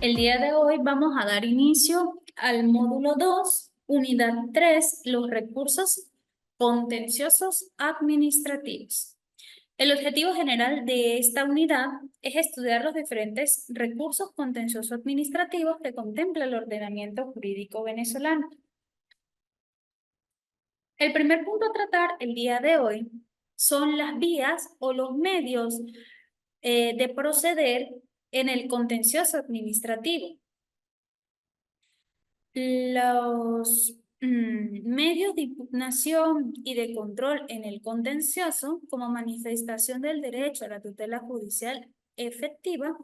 El día de hoy vamos a dar inicio al módulo 2, unidad 3, los recursos contenciosos administrativos. El objetivo general de esta unidad es estudiar los diferentes recursos contenciosos administrativos que contempla el ordenamiento jurídico venezolano. El primer punto a tratar el día de hoy son las vías o los medios de proceder en el contencioso administrativo. Los medios de impugnación y de control en el contencioso, como manifestación del derecho a la tutela judicial efectiva,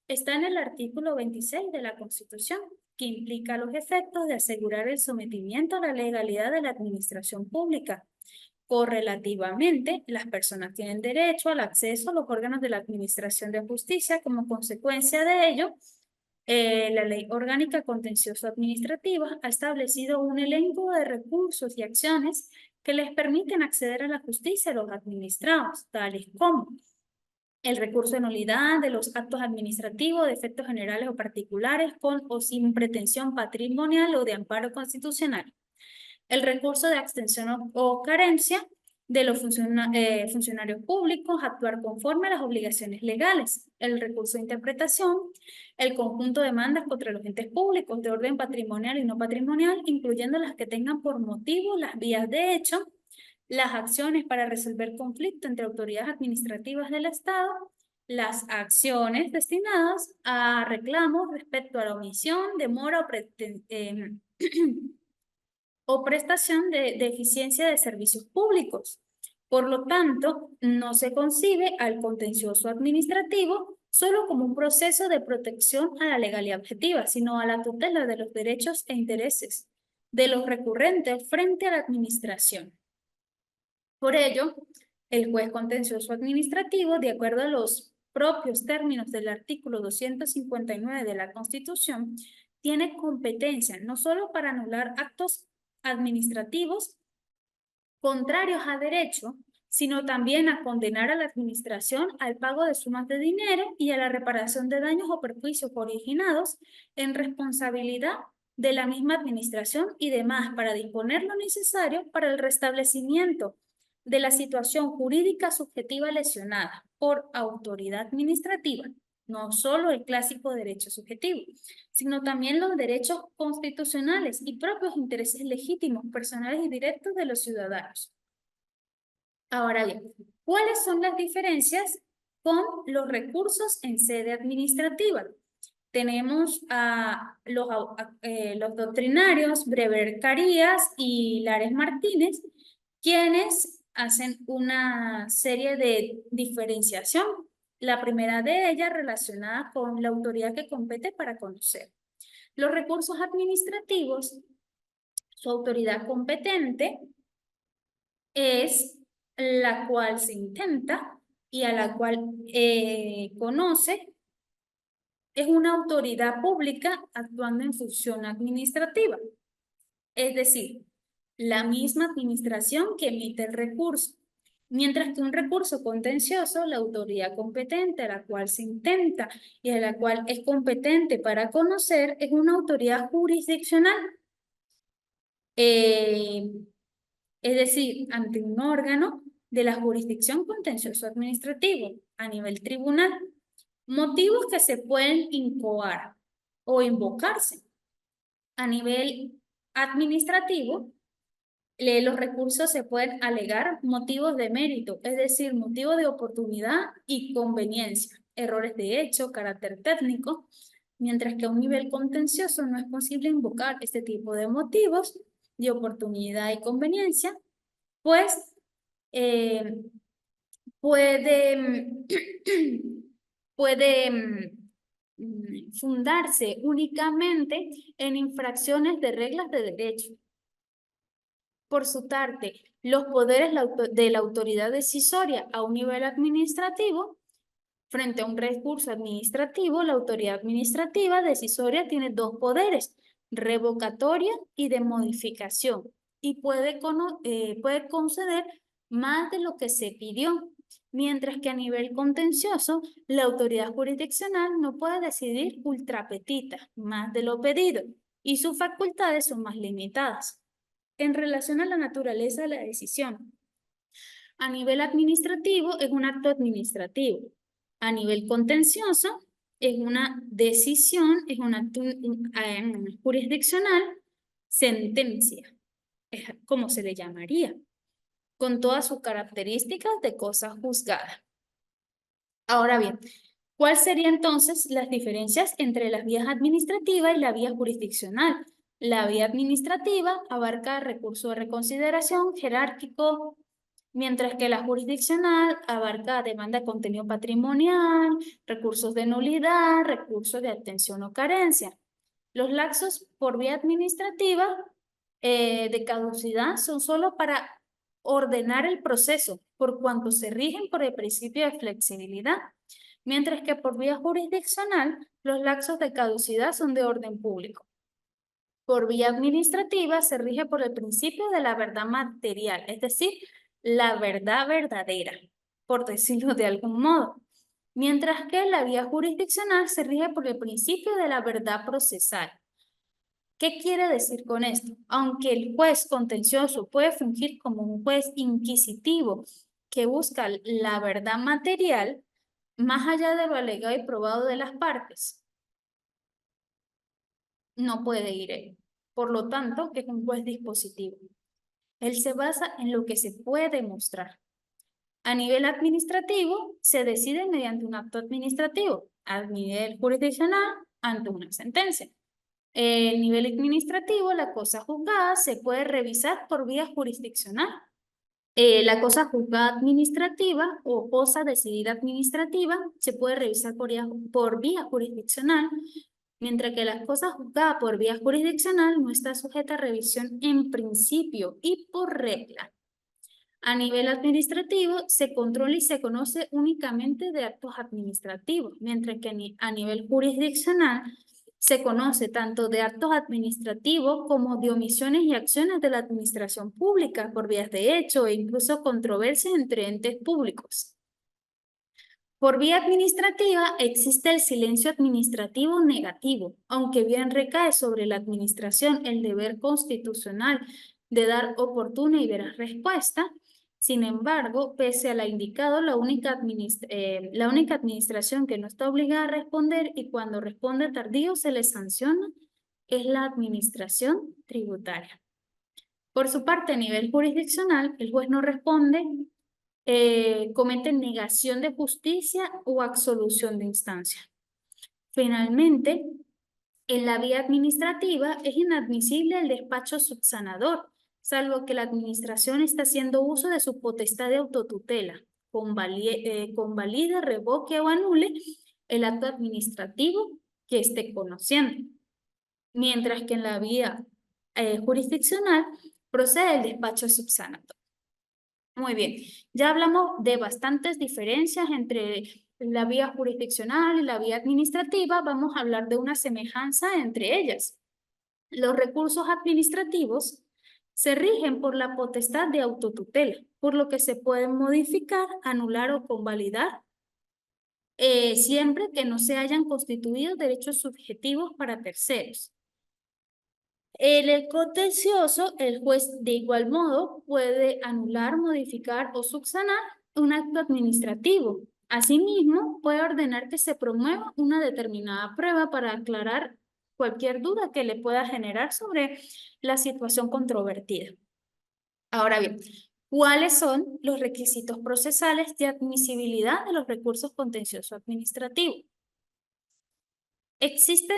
está en el artículo 26 de la Constitución, que implica los efectos de asegurar el sometimiento a la legalidad de la administración pública. Correlativamente, las personas tienen derecho al acceso a los órganos de la Administración de Justicia. Como consecuencia de ello, la Ley Orgánica Contencioso Administrativa ha establecido un elenco de recursos y acciones que les permiten acceder a la justicia a los administrados, tales como el recurso de nulidad de los actos administrativos de efectos generales o particulares con o sin pretensión patrimonial o de amparo constitucional, el recurso de abstención o carencia de los funcionarios públicos, actuar conforme a las obligaciones legales, el recurso de interpretación, el conjunto de demandas contra los entes públicos de orden patrimonial y no patrimonial, incluyendo las que tengan por motivo las vías de hecho, las acciones para resolver conflictos entre autoridades administrativas del Estado, las acciones destinadas a reclamos respecto a la omisión, demora o prestación de eficiencia de servicios públicos. Por lo tanto, no se concibe al contencioso administrativo solo como un proceso de protección a la legalidad objetiva, sino a la tutela de los derechos e intereses de los recurrentes frente a la administración. Por ello, el juez contencioso administrativo, de acuerdo a los propios términos del artículo 259 de la Constitución, tiene competencia no solo para anular actos administrativos contrarios a derecho, sino también a condenar a la administración al pago de sumas de dinero y a la reparación de daños o perjuicios originados en responsabilidad de la misma administración y demás, para disponer lo necesario para el restablecimiento de la situación jurídica subjetiva lesionada por autoridad administrativa, no solo el clásico derecho subjetivo, sino también los derechos constitucionales y propios intereses legítimos, personales y directos de los ciudadanos. Ahora bien, ¿cuáles son las diferencias con los recursos en sede administrativa? Tenemos a los doctrinarios Brever Carías y Lares Martínez, quienes hacen una serie de diferenciación. La primera de ellas relacionada con la autoridad que compete para conocer. Los recursos administrativos, su autoridad competente es la cual se intenta y a la cual conoce, es una autoridad pública actuando en función administrativa. Es decir, la misma administración que emite el recurso. Mientras que un recurso contencioso, la autoridad competente a la cual se intenta y a la cual es competente para conocer, es una autoridad jurisdiccional. Es decir, ante un órgano de la jurisdicción contencioso administrativo a nivel tribunal. Motivos que se pueden incoar o invocarse a nivel administrativo. Los recursos se pueden alegar motivos de mérito, es decir, motivos de oportunidad y conveniencia, errores de hecho, carácter técnico, mientras que a un nivel contencioso no es posible invocar este tipo de motivos de oportunidad y conveniencia, pues puede, puede fundarse únicamente en infracciones de reglas de derecho. Por su parte, los poderes de la autoridad decisoria a un nivel administrativo, frente a un recurso administrativo, la autoridad administrativa decisoria tiene dos poderes, revocatoria y de modificación, y puede conceder más de lo que se pidió. mientras que a nivel contencioso, la autoridad jurisdiccional no puede decidir ultra petita, más de lo pedido, y sus facultades son más limitadas. En relación a la naturaleza de la decisión, a nivel administrativo es un acto administrativo. A nivel contencioso es una decisión, es un acto jurisdiccional, sentencia, es como se le llamaría, con todas sus características de cosa juzgada. Ahora bien, ¿cuáles serían entonces las diferencias entre las vías administrativas y la vía jurisdiccional? La vía administrativa abarca recurso de reconsideración jerárquico, mientras que la jurisdiccional abarca demanda de contenido patrimonial, recursos de nulidad, recursos de atención o carencia. Los lapsos por vía administrativa de caducidad son solo para ordenar el proceso, por cuanto se rigen por el principio de flexibilidad, mientras que por vía jurisdiccional los lapsos de caducidad son de orden público. Por vía administrativa se rige por el principio de la verdad material, es decir, la verdad verdadera, por decirlo de algún modo, mientras que la vía jurisdiccional se rige por el principio de la verdad procesal. ¿Qué quiere decir con esto? Aunque el juez contencioso puede fungir como un juez inquisitivo que busca la verdad material, más allá de lo alegado y probado de las partes, no puede ir él. Por lo tanto, que es un juez dispositivo. Él se basa en lo que se puede demostrar. A nivel administrativo, se decide mediante un acto administrativo. A nivel jurisdiccional, ante una sentencia. El nivel administrativo, la cosa juzgada se puede revisar por vía jurisdiccional. La cosa juzgada administrativa o cosa decidida administrativa se puede revisar por vía jurisdiccional, mientras que la cosa juzgada por vía jurisdiccional no está sujeta a revisión en principio y por regla. A nivel administrativo se controla y se conoce únicamente de actos administrativos, mientras que a nivel jurisdiccional se conoce tanto de actos administrativos como de omisiones y acciones de la administración pública por vías de hecho e incluso controversias entre entes públicos. Por vía administrativa existe el silencio administrativo negativo, aunque bien recae sobre la administración el deber constitucional de dar oportuna y veraz respuesta. Sin embargo, pese a la indicado, la única administración que no está obligada a responder y cuando responde tardío se le sanciona es la administración tributaria. Por su parte, a nivel jurisdiccional, el juez no responde, comete negación de justicia o absolución de instancia. Finalmente, en la vía administrativa es inadmisible el despacho subsanador, salvo que la administración esté haciendo uso de su potestad de autotutela, convalide, revoque o anule el acto administrativo que esté conociendo. Mientras que en la vía jurisdiccional procede el despacho subsanador. Muy bien, ya hablamos de bastantes diferencias entre la vía jurisdiccional y la vía administrativa. Vamos a hablar de una semejanza entre ellas. Los recursos administrativos se rigen por la potestad de autotutela, por lo que se pueden modificar, anular o convalidar siempre que no se hayan constituido derechos subjetivos para terceros. En el contencioso, el juez de igual modo puede anular, modificar o subsanar un acto administrativo. Asimismo, puede ordenar que se promueva una determinada prueba para aclarar cualquier duda que le pueda generar sobre la situación controvertida. Ahora bien, ¿cuáles son los requisitos procesales de admisibilidad de los recursos contencioso administrativos? Existen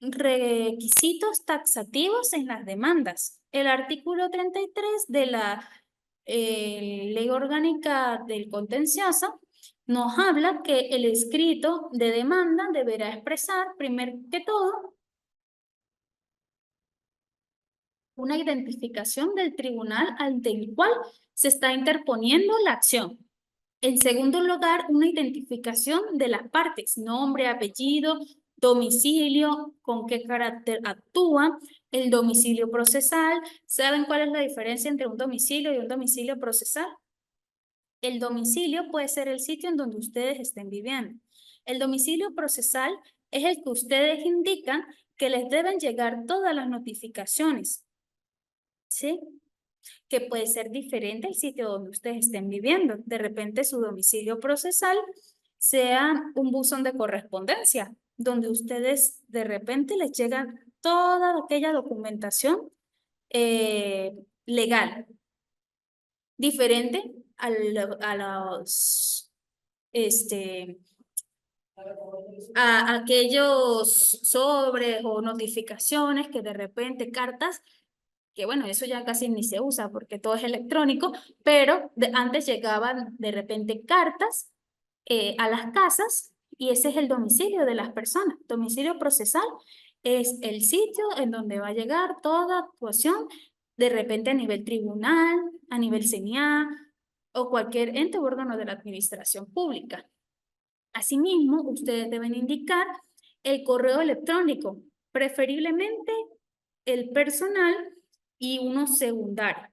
requisitos taxativos en las demandas. El artículo 33 de la Ley Orgánica del Contencioso nos habla que el escrito de demanda deberá expresar, primero que todo, una identificación del tribunal ante el cual se está interponiendo la acción. En segundo lugar, una identificación de las partes, nombre, apellido, domicilio, con qué carácter actúa, el domicilio procesal. ¿Saben cuál es la diferencia entre un domicilio y un domicilio procesal? El domicilio puede ser el sitio en donde ustedes estén viviendo. El domicilio procesal es el que ustedes indican que les deben llegar todas las notificaciones, ¿sí? Que puede ser diferente al sitio donde ustedes estén viviendo. De repente su domicilio procesal sea un buzón de correspondencia, donde ustedes de repente les llega toda aquella documentación legal, diferente a los, este, a aquellos sobres o notificaciones que de repente cartas, que bueno, eso ya casi ni se usa porque todo es electrónico, pero antes llegaban de repente cartas a las casas y ese es el domicilio de las personas. Domicilio procesal es el sitio en donde va a llegar toda actuación, de repente a nivel tribunal, a nivel CENIA o cualquier ente o órgano de la administración pública. Asimismo, ustedes deben indicar el correo electrónico, preferiblemente el personal y uno secundario.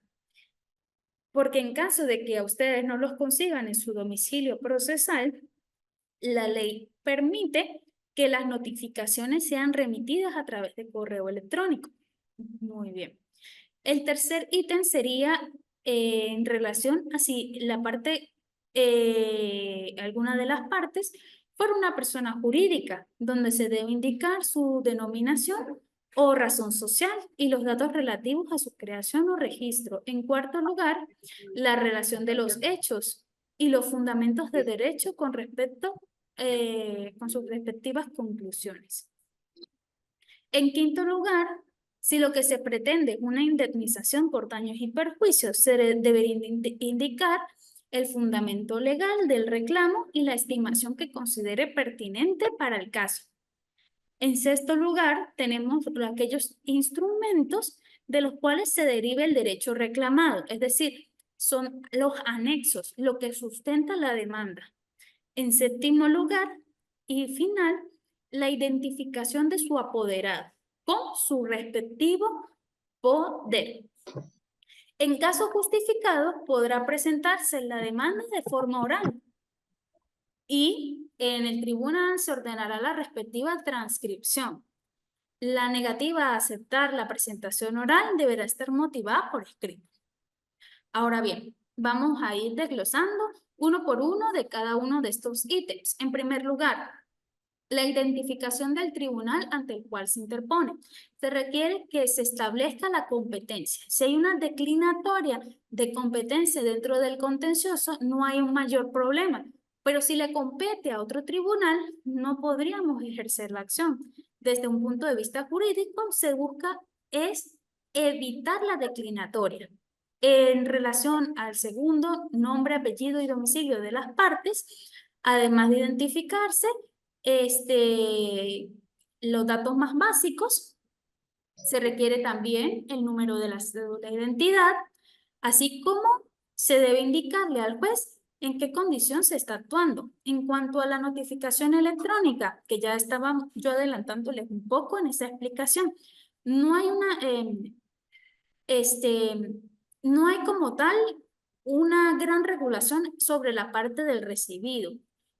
Porque en caso de que a ustedes no los consigan en su domicilio procesal, la ley permite que las notificaciones sean remitidas a través de correo electrónico. Muy bien. El tercer ítem sería en relación a si la parte, alguna de las partes fuera una persona jurídica, donde se debe indicar su denominación o razón social y los datos relativos a su creación o registro. En cuarto lugar, la relación de los hechos y los fundamentos de derecho con respecto, con sus respectivas conclusiones. En quinto lugar, si lo que se pretende es una indemnización por daños y perjuicios, se debería indicar el fundamento legal del reclamo y la estimación que considere pertinente para el caso. En sexto lugar, tenemos aquellos instrumentos de los cuales se deriva el derecho reclamado, es decir, son los anexos, lo que sustenta la demanda. En séptimo lugar y final, la identificación de su apoderado con su respectivo poder. En caso justificado, podrá presentarse la demanda de forma oral y en el tribunal se ordenará la respectiva transcripción. La negativa a aceptar la presentación oral deberá estar motivada por escrito. Ahora bien, vamos a ir desglosando uno por uno de cada uno de estos ítems. En primer lugar, la identificación del tribunal ante el cual se interpone. Se requiere que se establezca la competencia. Si hay una declinatoria de competencia dentro del contencioso, no hay un mayor problema. Pero si le compete a otro tribunal, no podríamos ejercer la acción. Desde un punto de vista jurídico, se busca es evitar la declinatoria. En relación al segundo, nombre, apellido y domicilio de las partes, además de identificarse, los datos más básicos, se requiere también el número de la cédula de identidad, así como se debe indicarle al juez en qué condición se está actuando. En cuanto a la notificación electrónica, que ya estaba yo adelantándoles un poco en esa explicación, no hay no hay como tal una gran regulación sobre la parte del recibido.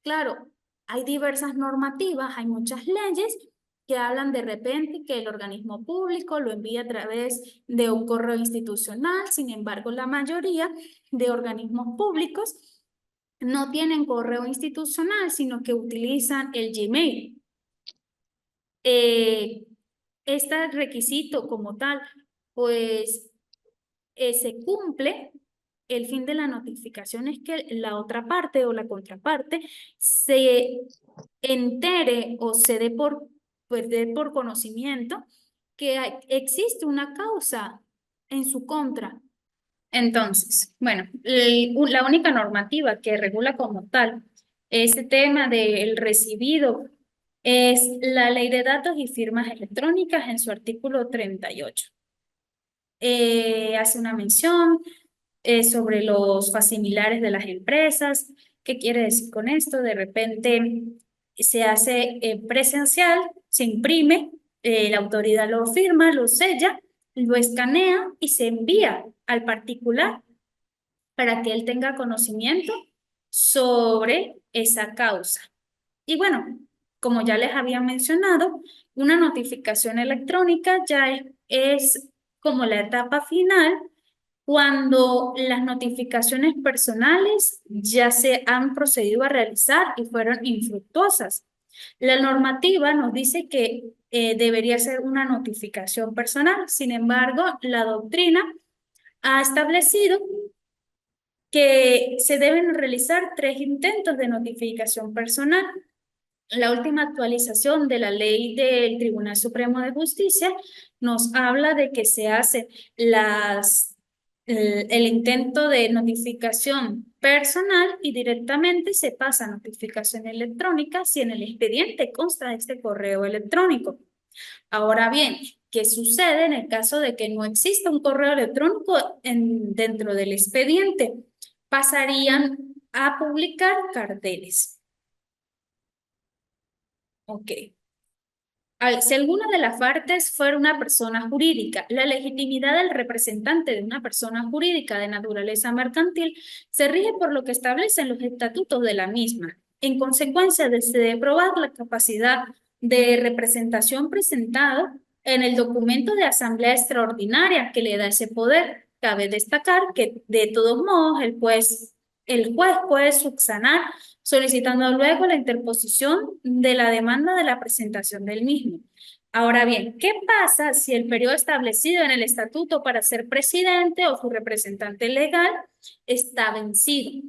Claro, hay diversas normativas, hay muchas leyes que hablan de repente que el organismo público lo envía a través de un correo institucional. Sin embargo, la mayoría de organismos públicos no tienen correo institucional, sino que utilizan el Gmail. Este requisito como tal, pues se cumple. El fin de la notificación es que la otra parte o la contraparte se entere o se dé pues dé por conocimiento que existe una causa en su contra. Entonces, bueno, la única normativa que regula como tal ese tema del recibido es la Ley de Datos y Firmas Electrónicas en su artículo 38. Hace una mención sobre los facsimilares de las empresas. ¿Qué quiere decir con esto? De repente se hace presencial, se imprime, la autoridad lo firma, lo sella, lo escanea y se envía al particular. para que él tenga conocimiento sobre esa causa. Y bueno, como ya les había mencionado, una notificación electrónica ya es como la etapa final cuando las notificaciones personales ya se han procedido a realizar y fueron infructuosas. La normativa nos dice que debería ser una notificación personal. Sin embargo, la doctrina ha establecido que se deben realizar 3 intentos de notificación personal. La última actualización de la ley del Tribunal Supremo de Justicia nos habla de que se hace el intento de notificación personal y directamente se pasa a notificación electrónica si en el expediente consta este correo electrónico. Ahora bien, ¿qué sucede en el caso de que no exista un correo electrónico dentro del expediente? Pasarían a publicar carteles. Ok. Si alguna de las partes fuera una persona jurídica, la legitimidad del representante de una persona jurídica de naturaleza mercantil se rige por lo que establecen los estatutos de la misma. En consecuencia, se debe probar la capacidad de representación presentado en el documento de asamblea extraordinaria que le da ese poder. Cabe destacar que, de todos modos, el juez puede subsanar solicitando luego la interposición de la demanda de la presentación del mismo. Ahora bien, ¿qué pasa si el periodo establecido en el estatuto para ser presidente o su representante legal está vencido?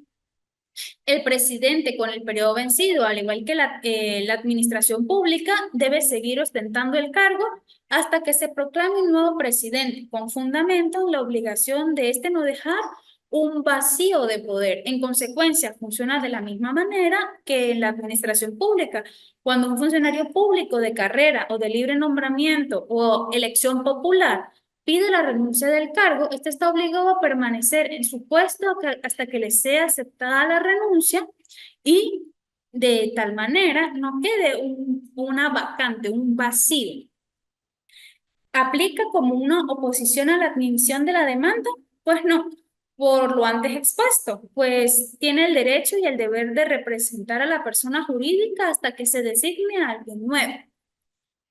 El presidente con el periodo vencido, al igual que la administración pública, debe seguir ostentando el cargo hasta que se proclame un nuevo presidente, con fundamento en la obligación de no dejar un vacío de poder. En consecuencia, funciona de la misma manera que en la administración pública. Cuando un funcionario público de carrera o de libre nombramiento o elección popular pide la renuncia del cargo, este está obligado a permanecer en su puesto hasta que le sea aceptada la renuncia y de tal manera no quede una vacante, un vacío. ¿Aplica como una oposición a la admisión de la demanda? Pues no, por lo antes expuesto, pues tiene el derecho y el deber de representar a la persona jurídica hasta que se designe a alguien nuevo.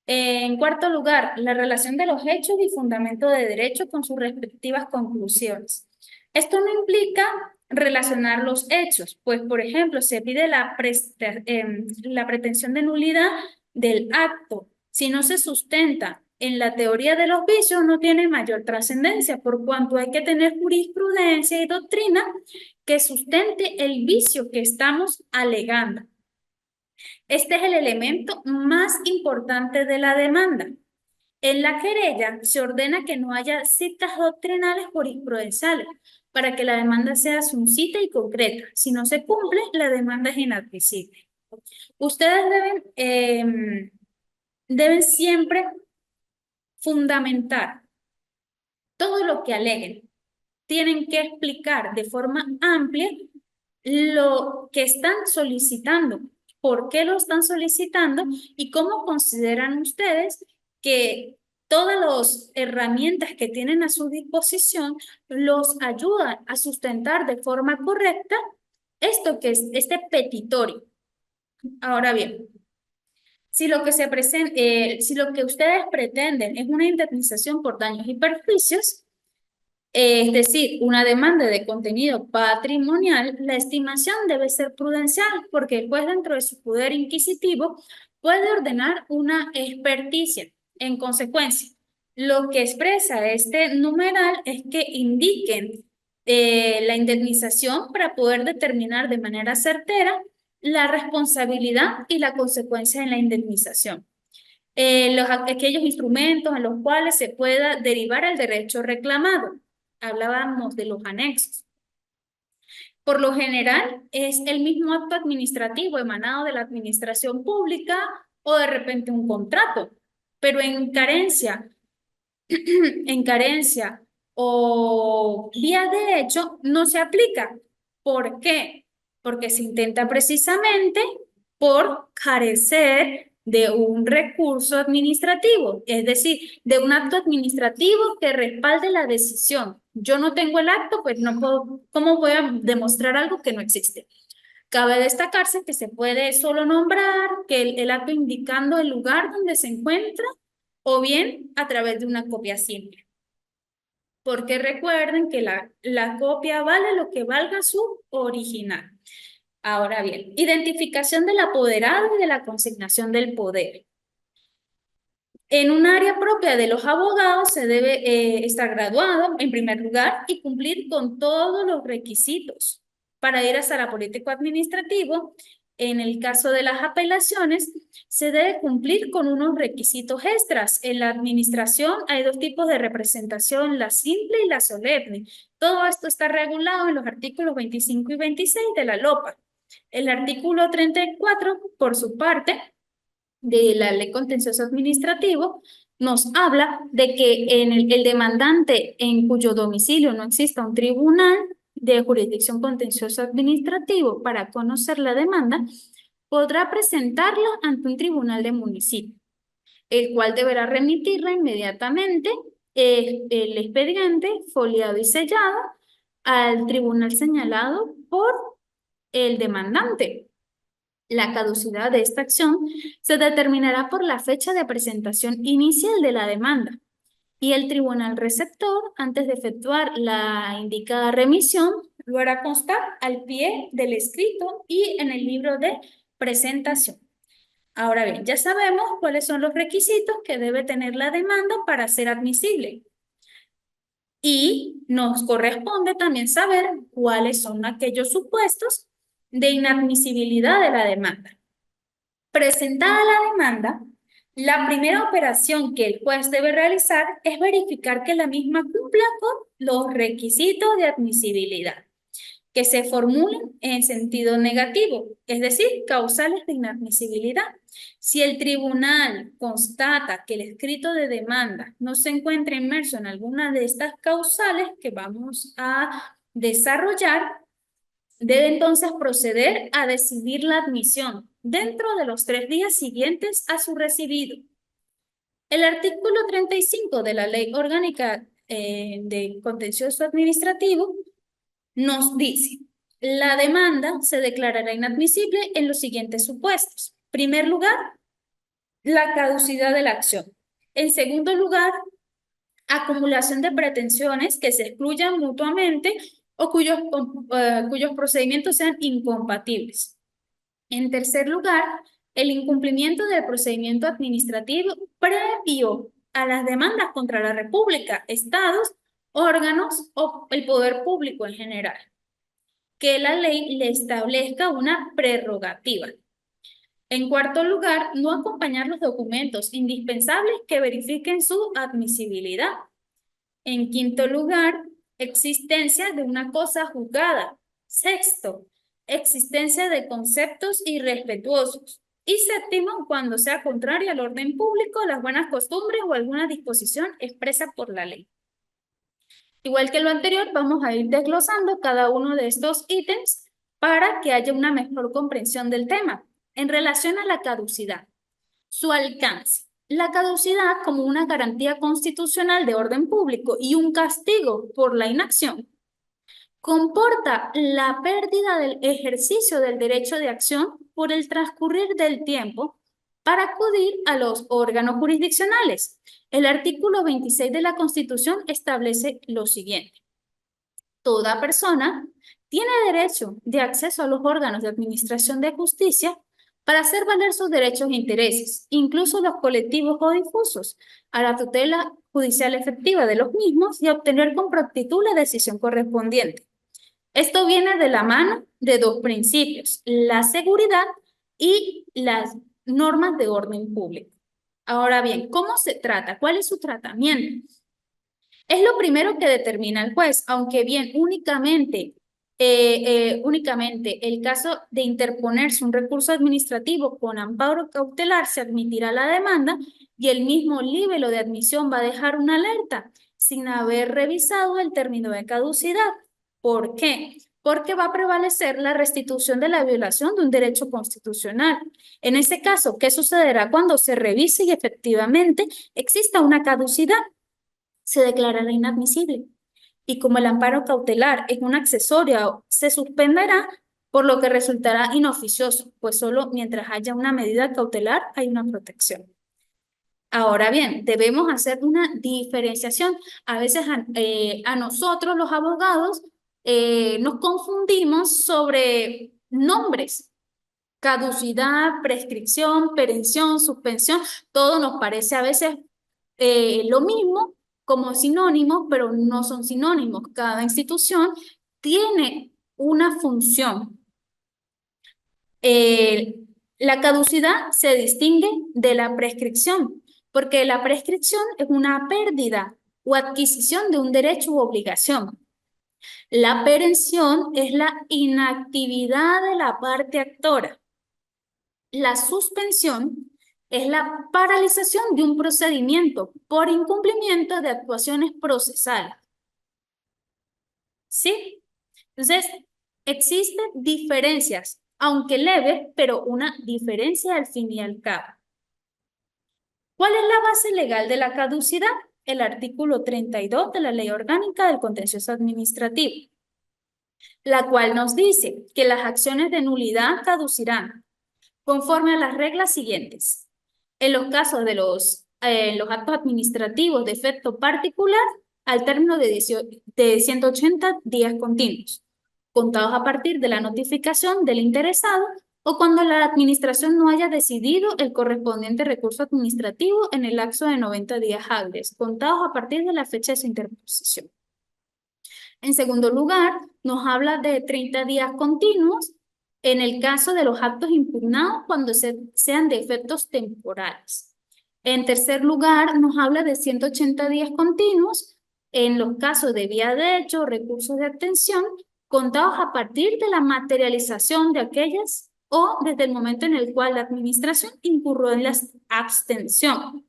En cuarto lugar, la relación de los hechos y fundamento de derecho con sus respectivas conclusiones. Esto no implica relacionar los hechos, pues, por ejemplo, se pide la pretensión de nulidad del acto. Si no se sustenta en la teoría de los vicios, no tiene mayor trascendencia, por cuanto hay que tener jurisprudencia y doctrina que sustente el vicio que estamos alegando. Este es el elemento más importante de la demanda. En la querella se ordena que no haya citas doctrinales jurisprudenciales para que la demanda sea suncita y concreta. Si no se cumple, la demanda es inadmisible. Ustedes deben siempre fundamentar todo lo que aleguen. Tienen que explicar de forma amplia lo que están solicitando, por qué lo están solicitando y cómo consideran ustedes que todas las herramientas que tienen a su disposición los ayudan a sustentar de forma correcta esto que es este petitorio. Ahora bien, si lo que si lo que ustedes pretenden es una indemnización por daños y perjuicios, es decir, una demanda de contenido patrimonial, la estimación debe ser prudencial porque el juez, dentro de su poder inquisitivo, puede ordenar una experticia. En consecuencia, lo que expresa este numeral es que indiquen la indemnización para poder determinar de manera certera la responsabilidad y la consecuencia en la indemnización. Aquellos instrumentos en los cuales se pueda derivar el derecho reclamado. Hablábamos de los anexos. Por lo general, es el mismo acto administrativo emanado de la administración pública o de repente un contrato, pero en carencia, en carencia o vía de hecho no se aplica. ¿Por qué? Porque se intenta precisamente por carecer de un recurso administrativo, es decir, de un acto administrativo que respalde la decisión. Yo no tengo el acto, pues no puedo, ¿cómo voy a demostrar algo que no existe? Cabe destacarse que se puede solo nombrar que el acto indicando el lugar donde se encuentra o bien a través de una copia simple. Porque recuerden que la copia vale lo que valga su original. Ahora bien, identificación del apoderado y de la consignación del poder. En un área propia de los abogados se debe estar graduado en primer lugar y cumplir con todos los requisitos para ir hasta la político administrativo. En el caso de las apelaciones, se debe cumplir con unos requisitos extras. En la administración hay dos tipos de representación, la simple y la solemne. Todo esto está regulado en los artículos 25 y 26 de la LOPA. El artículo 34, por su parte, de la Ley Contencioso Administrativo, nos habla de que en el demandante en cuyo domicilio no exista un tribunal de jurisdicción contencioso administrativo para conocer la demanda, podrá presentarla ante un tribunal de municipio, el cual deberá remitirla inmediatamente el expediente foliado y sellado al tribunal señalado por el demandante. La caducidad de esta acción se determinará por la fecha de presentación inicial de la demanda y el tribunal receptor, antes de efectuar la indicada remisión, lo hará constar al pie del escrito y en el libro de presentación. Ahora bien, ya sabemos cuáles son los requisitos que debe tener la demanda para ser admisible. Y nos corresponde también saber cuáles son aquellos supuestos de inadmisibilidad de la demanda. Presentada la demanda, la primera operación que el juez debe realizar es verificar que la misma cumpla con los requisitos de admisibilidad, que se formulen en sentido negativo, es decir, causales de inadmisibilidad. Si el tribunal constata que el escrito de demanda no se encuentra inmerso en alguna de estas causales que vamos a desarrollar, debe entonces proceder a decidir la admisión dentro de los 3 días siguientes a su recibido. El artículo 35 de la Ley Orgánica de Contencioso Administrativo nos dice: la demanda se declarará inadmisible en los siguientes supuestos. En primer lugar, la caducidad de la acción. En segundo lugar, acumulación de pretensiones que se excluyan mutuamente o cuyos procedimientos sean incompatibles. En tercer lugar, el incumplimiento del procedimiento administrativo previo a las demandas contra la República, estados, órganos o el poder público en general. Que la ley le establezca una prerrogativa. En cuarto lugar, no acompañar los documentos indispensables que verifiquen su admisibilidad. En quinto lugar, existencia de una cosa juzgada. Sexto, existencia de conceptos irrespetuosos. Y séptimo, cuando sea contrario al orden público, las buenas costumbres o alguna disposición expresa por la ley. Igual que lo anterior, vamos a ir desglosando cada uno de estos ítems para que haya una mejor comprensión del tema. En relación a la caducidad, su alcance. La caducidad como una garantía constitucional de orden público y un castigo por la inacción comporta la pérdida del ejercicio del derecho de acción por el transcurrir del tiempo para acudir a los órganos jurisdiccionales. El artículo 26 de la Constitución establece lo siguiente: toda persona tiene derecho de acceso a los órganos de administración de justicia para hacer valer sus derechos e intereses, incluso los colectivos o difusos, a la tutela judicial efectiva de los mismos y a obtener con prontitud la decisión correspondiente. Esto viene de la mano de dos principios: la seguridad y las normas de orden público. Ahora bien, ¿cómo se trata? ¿Cuál es su tratamiento? Es lo primero que determina el juez, aunque bien únicamente el caso de interponerse un recurso administrativo con amparo cautelar se admitirá la demanda y el mismo libelo de admisión va a dejar una alerta sin haber revisado el término de caducidad. ¿Por qué? porque va a prevalecer la restitución de la violación de un derecho constitucional. En ese caso, ¿qué sucederá cuando se revise y efectivamente exista una caducidad? Se declarará inadmisible. Y como el amparo cautelar es un accesorio, se suspenderá, por lo que resultará inoficioso, pues solo mientras haya una medida cautelar hay una protección. Ahora bien, debemos hacer una diferenciación. A veces a nosotros los abogados nos confundimos sobre nombres. Caducidad, prescripción, perención, suspensión, todo nos parece a veces lo mismo como sinónimos, pero no son sinónimos. Cada institución tiene una función. Eh, la caducidad se distingue de la prescripción, porque la prescripción es una pérdida o adquisición de un derecho u obligación. La perención es la inactividad de la parte actora. La suspensión es la paralización de un procedimiento por incumplimiento de actuaciones procesales. ¿Sí? Entonces, existen diferencias, aunque leves, pero una diferencia al fin y al cabo. ¿Cuál es la base legal de la caducidad? El artículo 32 de la Ley Orgánica del Contencioso Administrativo, la cual nos dice que las acciones de nulidad caducirán conforme a las reglas siguientes. En los casos de los actos administrativos de efecto particular, al término de 180 días continuos, contados a partir de la notificación del interesado o cuando la administración no haya decidido el correspondiente recurso administrativo en el lapso de 90 días hábiles, contados a partir de la fecha de su interposición. En segundo lugar, nos habla de 30 días continuos en el caso de los actos impugnados cuando sean de efectos temporales. En tercer lugar, nos habla de 180 días continuos en los casos de vía de hecho, recursos de atención, contados a partir de la materialización de aquellas o desde el momento en el cual la administración incurrió en la abstención.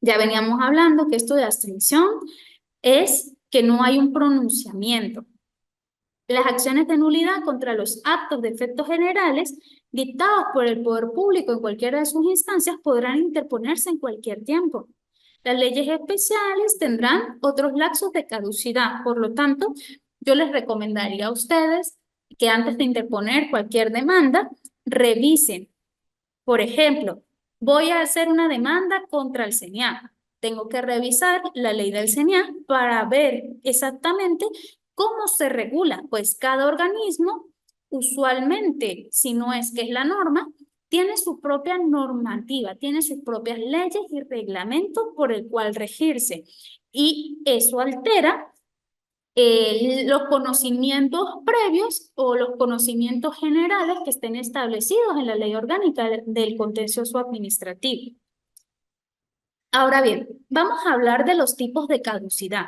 Ya veníamos hablando que esto de abstención es que no hay un pronunciamiento. Las acciones de nulidad contra los actos de efectos generales dictados por el poder público en cualquiera de sus instancias podrán interponerse en cualquier tiempo. Las leyes especiales tendrán otros lapsos de caducidad. Por lo tanto, yo les recomendaría a ustedes que antes de interponer cualquier demanda, revisen. Por ejemplo, voy a hacer una demanda contra el CENIAF. Tengo que revisar la ley del CENIAF para ver exactamente cómo se regula, pues cada organismo, usualmente, si no es que es la norma, tiene su propia normativa, tiene sus propias leyes y reglamentos por el cual regirse. Y eso altera los conocimientos previos o los conocimientos generales que estén establecidos en la Ley Orgánica del Contencioso Administrativo. Ahora bien, vamos a hablar de los tipos de caducidad.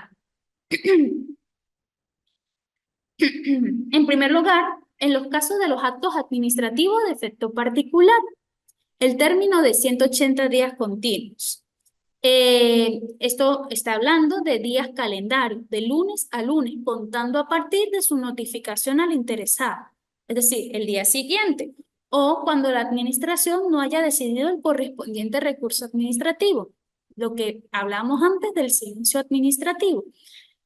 En primer lugar, en los casos de los actos administrativos de efecto particular, el término de 180 días continuos. Esto está hablando de días calendarios, de lunes a lunes, contando a partir de su notificación al interesado, es decir, el día siguiente, o cuando la administración no haya decidido el correspondiente recurso administrativo, lo que hablamos antes del silencio administrativo,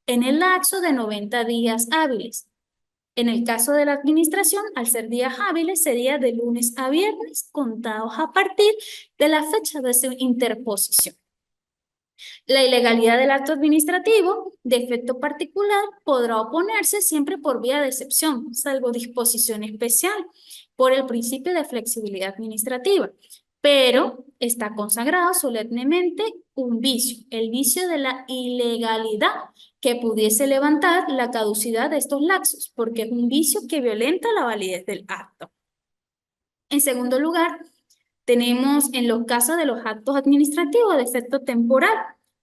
en el lapso de 90 días hábiles. En el caso de la administración, al ser días hábiles, sería de lunes a viernes, contados a partir de la fecha de su interposición. La ilegalidad del acto administrativo de efecto particular podrá oponerse siempre por vía de excepción, salvo disposición especial por el principio de flexibilidad administrativa, pero está consagrado solemnemente un vicio, el vicio de la ilegalidad que pudiese levantar la caducidad de estos lapsos, porque es un vicio que violenta la validez del acto. En segundo lugar, tenemos en los casos de los actos administrativos de efecto temporal.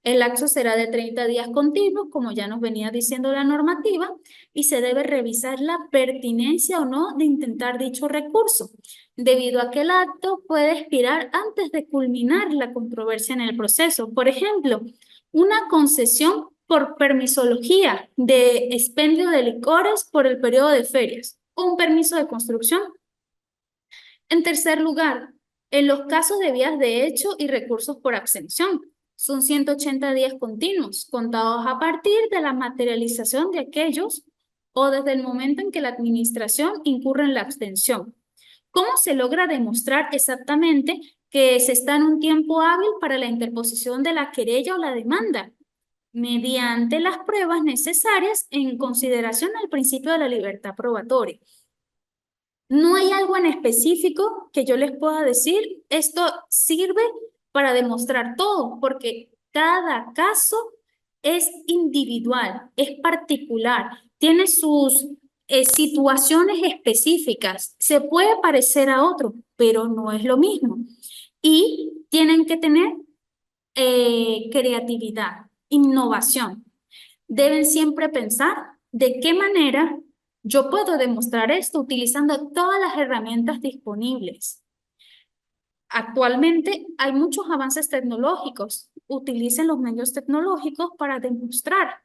El lapso será de 30 días continuos, como ya nos venía diciendo la normativa, y se debe revisar la pertinencia o no de intentar dicho recurso, debido a que el acto puede expirar antes de culminar la controversia en el proceso. Por ejemplo, una concesión por permisología de expendio de licores por el periodo de ferias o un permiso de construcción. En tercer lugar, en los casos de vías de hecho y recursos por abstención, son 180 días continuos, contados a partir de la materialización de aquellos o desde el momento en que la administración incurre en la abstención. ¿Cómo se logra demostrar exactamente que se está en un tiempo hábil para la interposición de la querella o la demanda? Mediante las pruebas necesarias en consideración al principio de la libertad probatoria. No hay algo en específico que yo les pueda decir, esto sirve para demostrar todo, porque cada caso es individual, es particular, tiene sus situaciones específicas, se puede parecer a otro, pero no es lo mismo. Y tienen que tener creatividad, innovación. Deben siempre pensar de qué manera yo puedo demostrar esto utilizando todas las herramientas disponibles. Actualmente hay muchos avances tecnológicos. Utilicen los medios tecnológicos para demostrar.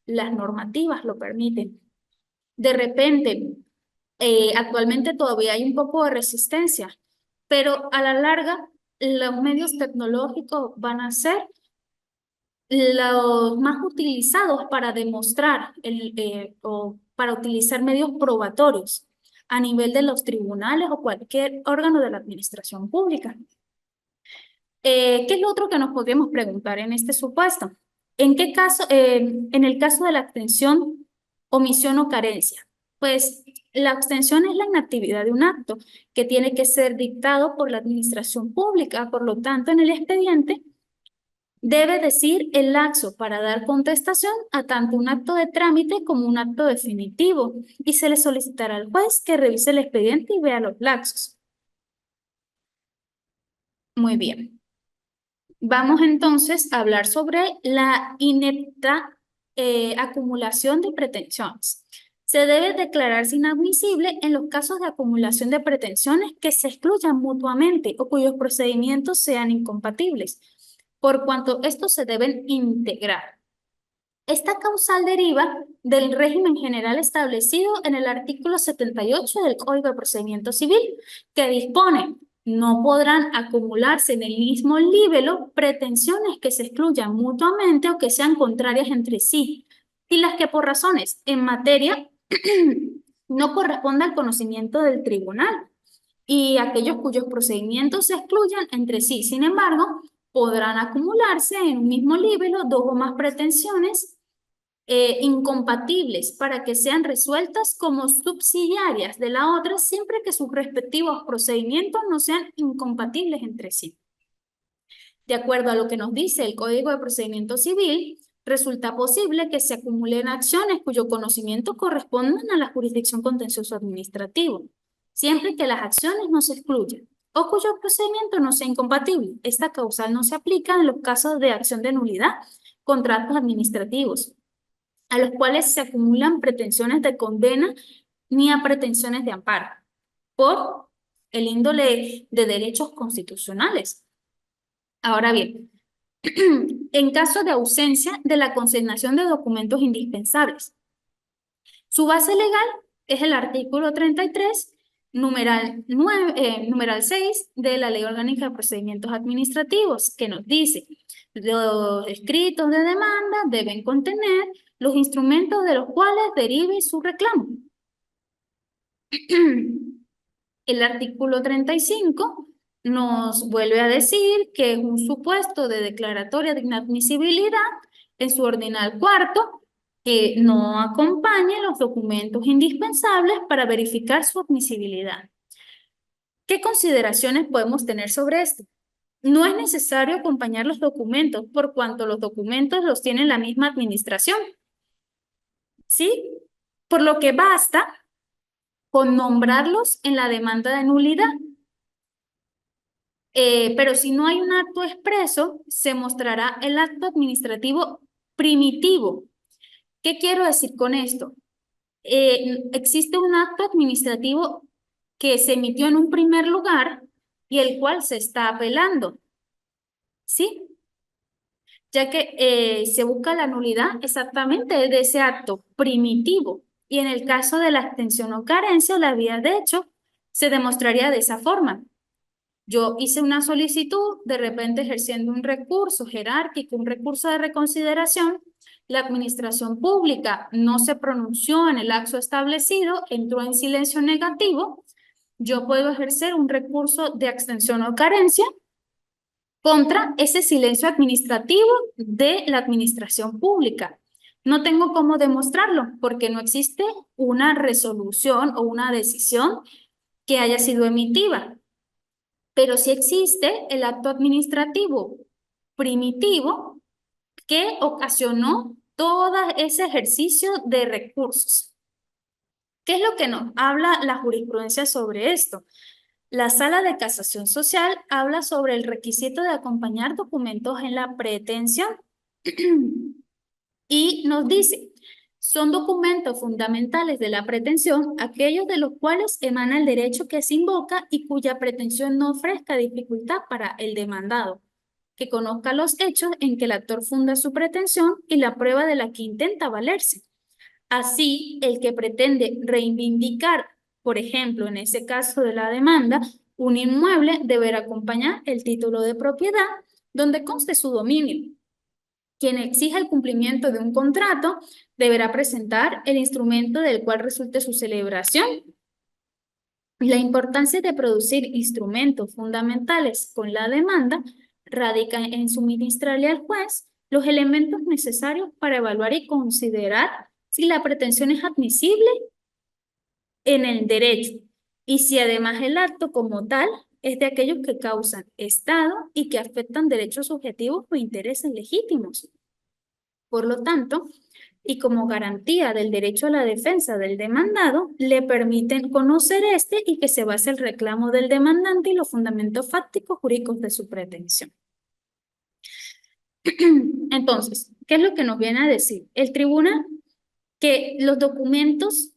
Las normativas lo permiten. De repente, actualmente todavía hay un poco de resistencia, pero a la larga los medios tecnológicos van a ser los más utilizados para demostrar o para utilizar medios probatorios a nivel de los tribunales o cualquier órgano de la administración pública. ¿Qué es lo otro que nos podríamos preguntar en este supuesto? ¿En qué caso, en el caso de la abstención, omisión o carencia? Pues la abstención es la inactividad de un acto que tiene que ser dictado por la administración pública, por lo tanto, en el expediente debe decir el laxo para dar contestación a tanto un acto de trámite como un acto definitivo y se le solicitará al juez que revise el expediente y vea los laxos. Muy bien. Vamos entonces a hablar sobre la inepta acumulación de pretensiones. Se debe declararse inadmisible en los casos de acumulación de pretensiones que se excluyan mutuamente o cuyos procedimientos sean incompatibles, por cuanto estos se deben integrar. Esta causal deriva del régimen general establecido en el artículo 78 del Código de Procedimiento Civil, que dispone: no podrán acumularse en el mismo libelo pretensiones que se excluyan mutuamente o que sean contrarias entre sí, y las que por razones en materia no correspondan al conocimiento del tribunal, y aquellos cuyos procedimientos se excluyan entre sí. Sin embargo, podrán acumularse en un mismo libelo dos o más pretensiones incompatibles para que sean resueltas como subsidiarias de la otra siempre que sus respectivos procedimientos no sean incompatibles entre sí. De acuerdo a lo que nos dice el Código de Procedimiento Civil, resulta posible que se acumulen acciones cuyo conocimiento correspondan a la jurisdicción contencioso administrativo, siempre que las acciones no se excluyan o cuyo procedimiento no sea incompatible. Esta causal no se aplica en los casos de acción de nulidad, contratos administrativos, a los cuales se acumulan pretensiones de condena ni a pretensiones de amparo, por el índole de derechos constitucionales. Ahora bien, en caso de ausencia de la consignación de documentos indispensables, su base legal es el artículo 33, numeral 6 de la Ley Orgánica de Procedimientos Administrativos, que nos dice: los escritos de demanda deben contener los instrumentos de los cuales derive su reclamo. El artículo 35 nos vuelve a decir que es un supuesto de declaratoria de inadmisibilidad en su ordinal cuarto que no acompañe los documentos indispensables para verificar su admisibilidad. ¿Qué consideraciones podemos tener sobre esto? No es necesario acompañar los documentos por cuanto los documentos los tiene la misma administración, ¿sí? Por lo que basta con nombrarlos en la demanda de nulidad. Pero si no hay un acto expreso, se mostrará el acto administrativo primitivo. ¿Qué quiero decir con esto? Existe un acto administrativo que se emitió en un primer lugar y el cual se está apelando, ¿sí? ya que se busca la nulidad exactamente de ese acto primitivo. Y en el caso de la extensión o carencia, la vía de hecho se demostraría de esa forma. Yo hice una solicitud, de repente ejerciendo un recurso jerárquico, un recurso de reconsideración, la administración pública no se pronunció en el acto establecido, entró en silencio negativo, yo puedo ejercer un recurso de extensión o carencia contra ese silencio administrativo de la administración pública. No tengo cómo demostrarlo porque no existe una resolución o una decisión que haya sido emitida, pero sí existe el acto administrativo primitivo que ocasionó todo ese ejercicio de recursos. ¿Qué es lo que nos habla la jurisprudencia sobre esto? La Sala de Casación Social habla sobre el requisito de acompañar documentos en la pretensión y nos dice, son documentos fundamentales de la pretensión aquellos de los cuales emana el derecho que se invoca y cuya pretensión no ofrezca dificultad para el demandado, que conozca los hechos en que el actor funda su pretensión y la prueba de la que intenta valerse. Así, el que pretende reivindicar, por ejemplo, en ese caso de la demanda, un inmueble deberá acompañar el título de propiedad donde conste su dominio. Quien exija el cumplimiento de un contrato deberá presentar el instrumento del cual resulte su celebración. La importancia de producir instrumentos fundamentales con la demanda radica en suministrarle al juez los elementos necesarios para evaluar y considerar si la pretensión es admisible en el derecho y si además el acto como tal es de aquellos que causan estado y que afectan derechos subjetivos o intereses legítimos. Por lo tanto, y como garantía del derecho a la defensa del demandado, le permiten conocer este y que se base el reclamo del demandante y los fundamentos fácticos jurídicos de su pretensión. Entonces, ¿qué es lo que nos viene a decir? El tribunal que los documentos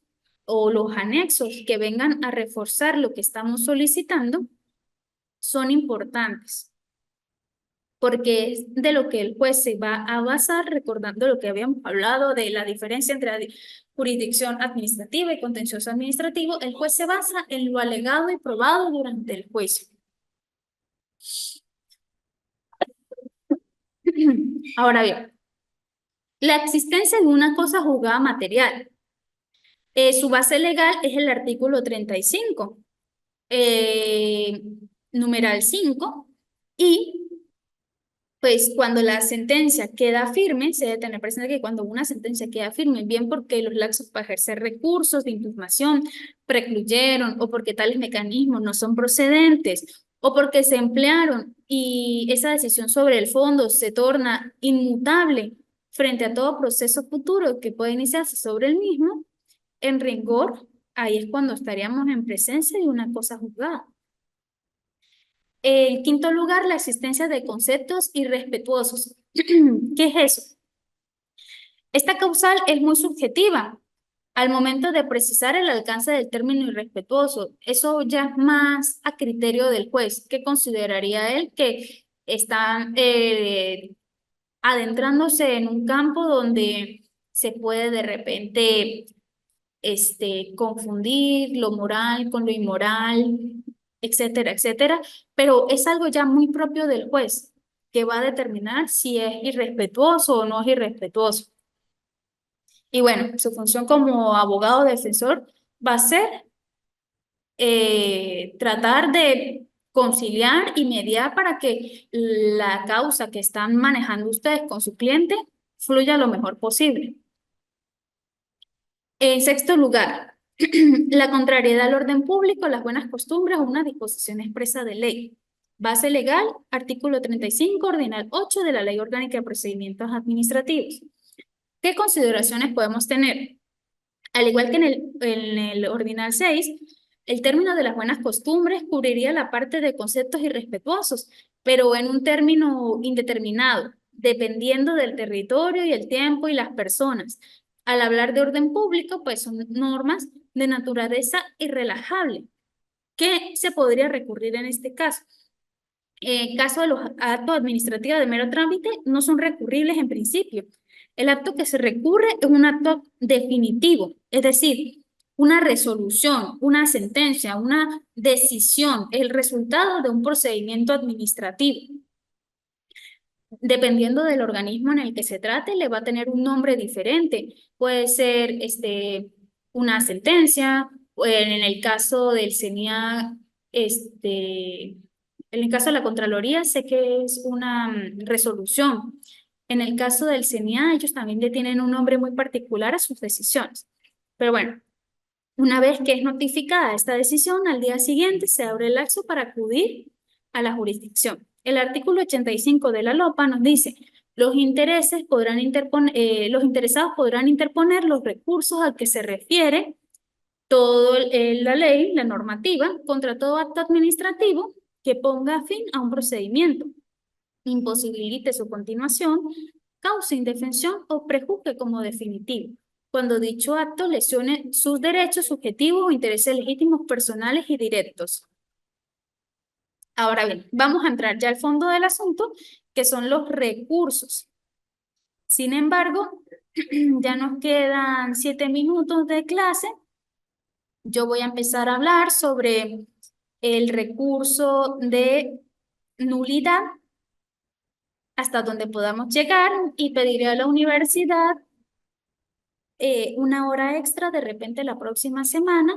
o los anexos que vengan a reforzar lo que estamos solicitando son importantes, porque es de lo que el juez se va a basar, recordando lo que habíamos hablado de la diferencia entre jurisdicción administrativa y contencioso administrativo. El juez se basa en lo alegado y probado durante el juicio. Ahora bien, la existencia de una cosa juzgada material. Su base legal es el artículo 35, numeral 5, y pues cuando la sentencia queda firme, se debe tener presente que cuando una sentencia queda firme, bien porque los lapsos para ejercer recursos de impugnación precluyeron o porque tales mecanismos no son procedentes o porque se emplearon y esa decisión sobre el fondo se torna inmutable frente a todo proceso futuro que puede iniciarse sobre el mismo, en rigor, ahí es cuando estaríamos en presencia de una cosa juzgada. En quinto lugar, la existencia de conceptos irrespetuosos. ¿Qué es eso? Esta causal es muy subjetiva al momento de precisar el alcance del término irrespetuoso. Eso ya es más a criterio del juez. ¿Qué consideraría él? Que están adentrándose en un campo donde se puede de repente confundir lo moral con lo inmoral, etcétera, etcétera, pero es algo ya muy propio del juez que va a determinar si es irrespetuoso o no es irrespetuoso. Y bueno, su función como abogado defensor va a ser tratar de conciliar y mediar para que la causa que están manejando ustedes con su cliente fluya lo mejor posible. En sexto lugar, la contrariedad al orden público, las buenas costumbres o una disposición expresa de ley. Base legal, artículo 35, ordinal 8 de la Ley Orgánica de Procedimientos Administrativos. ¿Qué consideraciones podemos tener? Al igual que en el ordinal 6, el término de las buenas costumbres cubriría la parte de conceptos irrespetuosos, pero en un término indeterminado, dependiendo del territorio y el tiempo y las personas. Al hablar de orden público, pues son normas de naturaleza irrelajable. ¿Qué se podría recurrir en este caso? caso de los actos administrativos de mero trámite, no son recurribles en principio. El acto que se recurre es un acto definitivo, es decir, una resolución, una sentencia, una decisión, el resultado de un procedimiento administrativo. Dependiendo del organismo en el que se trate, le va a tener un nombre diferente. Puede ser una sentencia, o en el caso del CENIA, en el caso de la Contraloría, sé que es una resolución. En el caso del CENIA, ellos también le tienen un nombre muy particular a sus decisiones. Pero bueno, una vez que es notificada esta decisión, al día siguiente se abre el lapso para acudir a la jurisdicción. El artículo 85 de la LOPA nos dice, los interesados podrán interponer los recursos al que se refiere toda la ley, la normativa, contra todo acto administrativo que ponga fin a un procedimiento, imposibilite su continuación, cause indefensión o prejuzgue como definitivo, cuando dicho acto lesione sus derechos subjetivos o intereses legítimos personales y directos. Ahora bien, vamos a entrar ya al fondo del asunto, que son los recursos. Sin embargo, ya nos quedan 7 minutos de clase. Yo voy a empezar a hablar sobre el recurso de nulidad, hasta donde podamos llegar, y pediré a la universidad una hora extra de repente la próxima semana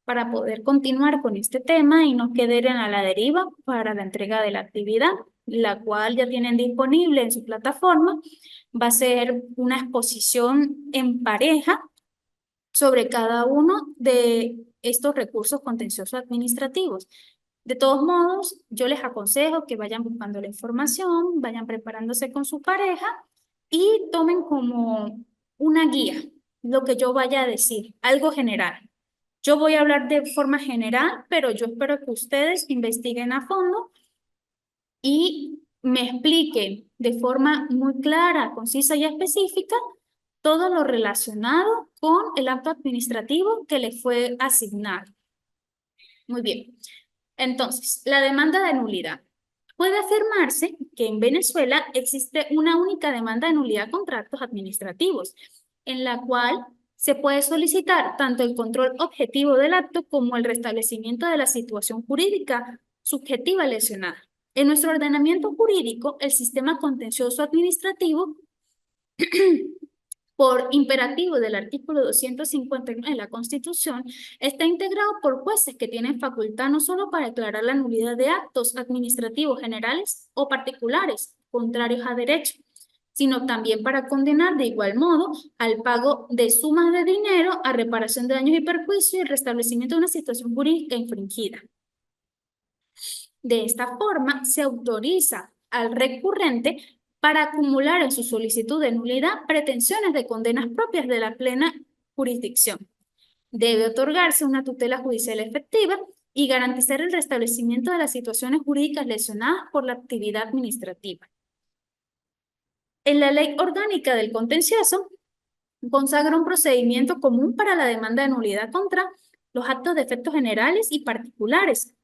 para poder continuar con este tema y no quedar a la deriva para la entrega de la actividad, la cual ya tienen disponible en su plataforma. Va a ser una exposición en pareja sobre cada uno de estos recursos contenciosos administrativos. De todos modos, yo les aconsejo que vayan buscando la información, vayan preparándose con su pareja y tomen como una guía lo que yo vaya a decir, algo general. Yo voy a hablar de forma general, pero yo espero que ustedes investiguen a fondo y me expliquen de forma muy clara, concisa y específica todo lo relacionado con el acto administrativo que les fue asignado. Muy bien. Entonces, la demanda de nulidad. Puede afirmarse que en Venezuela existe una única demanda de nulidad contra actos administrativos, en la cual se puede solicitar tanto el control objetivo del acto como el restablecimiento de la situación jurídica subjetiva lesionada. En nuestro ordenamiento jurídico, el sistema contencioso administrativo por imperativo del artículo 259 de la Constitución, está integrado por jueces que tienen facultad no solo para declarar la nulidad de actos administrativos generales o particulares contrarios a derecho, sino también para condenar de igual modo al pago de sumas de dinero, a reparación de daños y perjuicios y el restablecimiento de una situación jurídica infringida. De esta forma, se autoriza al recurrente para acumular en su solicitud de nulidad pretensiones de condenas propias de la plena jurisdicción. Debe otorgarse una tutela judicial efectiva y garantizar el restablecimiento de las situaciones jurídicas lesionadas por la actividad administrativa. En la Ley Orgánica del Contencioso, consagra un procedimiento común para la demanda de nulidad contra los actos de efectos generales y particulares,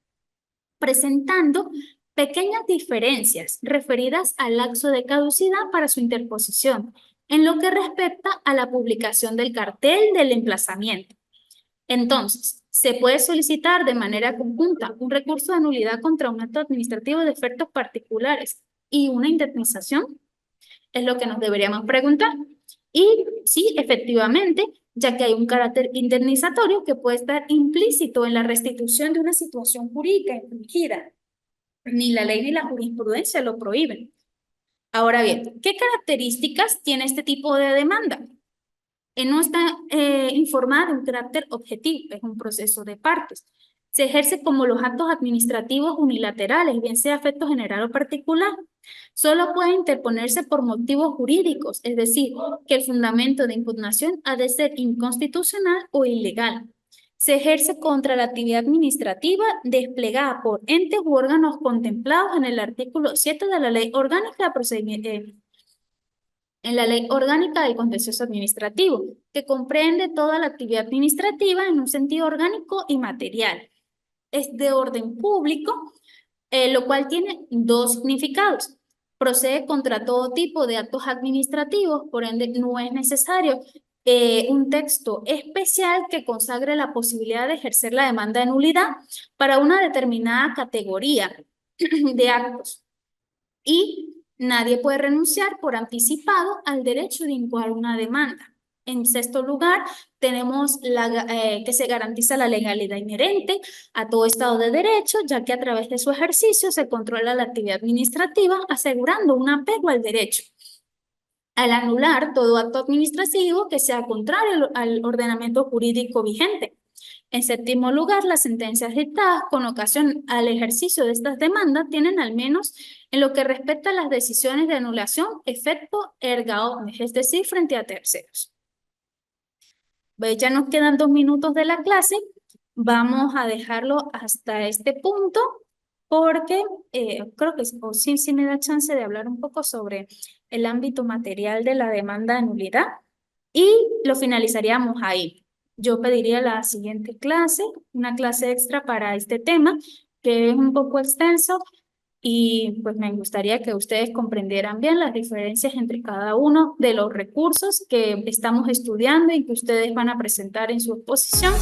presentando pequeñas diferencias referidas al lapso de caducidad para su interposición, en lo que respecta a la publicación del cartel del emplazamiento. Entonces, se puede solicitar de manera conjunta un recurso de nulidad contra un acto administrativo de efectos particulares y una indemnización, es lo que nos deberíamos preguntar. Y sí, efectivamente, ya que hay un carácter indemnizatorio que puede estar implícito en la restitución de una situación jurídica infringida. Ni la ley ni la jurisprudencia lo prohíben. Ahora bien, ¿qué características tiene este tipo de demanda? No está informada de un carácter objetivo, es un proceso de partes. Se ejerce como los actos administrativos unilaterales, bien sea efecto general o particular. Solo puede interponerse por motivos jurídicos, es decir, que el fundamento de impugnación ha de ser inconstitucional o ilegal. Se ejerce contra la actividad administrativa desplegada por entes u órganos contemplados en el artículo 7 de la Ley Orgánica de Procedimiento, en la Ley Orgánica del Contencioso Administrativo, que comprende toda la actividad administrativa en un sentido orgánico y material. Es de orden público, lo cual tiene dos significados. Procede contra todo tipo de actos administrativos, por ende no es necesario un texto especial que consagre la posibilidad de ejercer la demanda de nulidad para una determinada categoría de actos. Y nadie puede renunciar por anticipado al derecho de incoar una demanda. En sexto lugar, tenemos que se garantiza la legalidad inherente a todo Estado de Derecho, ya que a través de su ejercicio se controla la actividad administrativa, asegurando un apego al derecho. Al anular todo acto administrativo que sea contrario al ordenamiento jurídico vigente. En séptimo lugar, las sentencias dictadas con ocasión al ejercicio de estas demandas tienen al menos en lo que respecta a las decisiones de anulación efecto erga omnes, es decir, frente a terceros. Pues ya nos quedan 2 minutos de la clase. Vamos a dejarlo hasta este punto porque creo que sí me da chance de hablar un poco sobre el ámbito material de la demanda de nulidad y lo finalizaríamos ahí. Yo pediría la siguiente clase, una clase extra para este tema, que es un poco extenso, y pues me gustaría que ustedes comprendieran bien las diferencias entre cada uno de los recursos que estamos estudiando y que ustedes van a presentar en su exposición.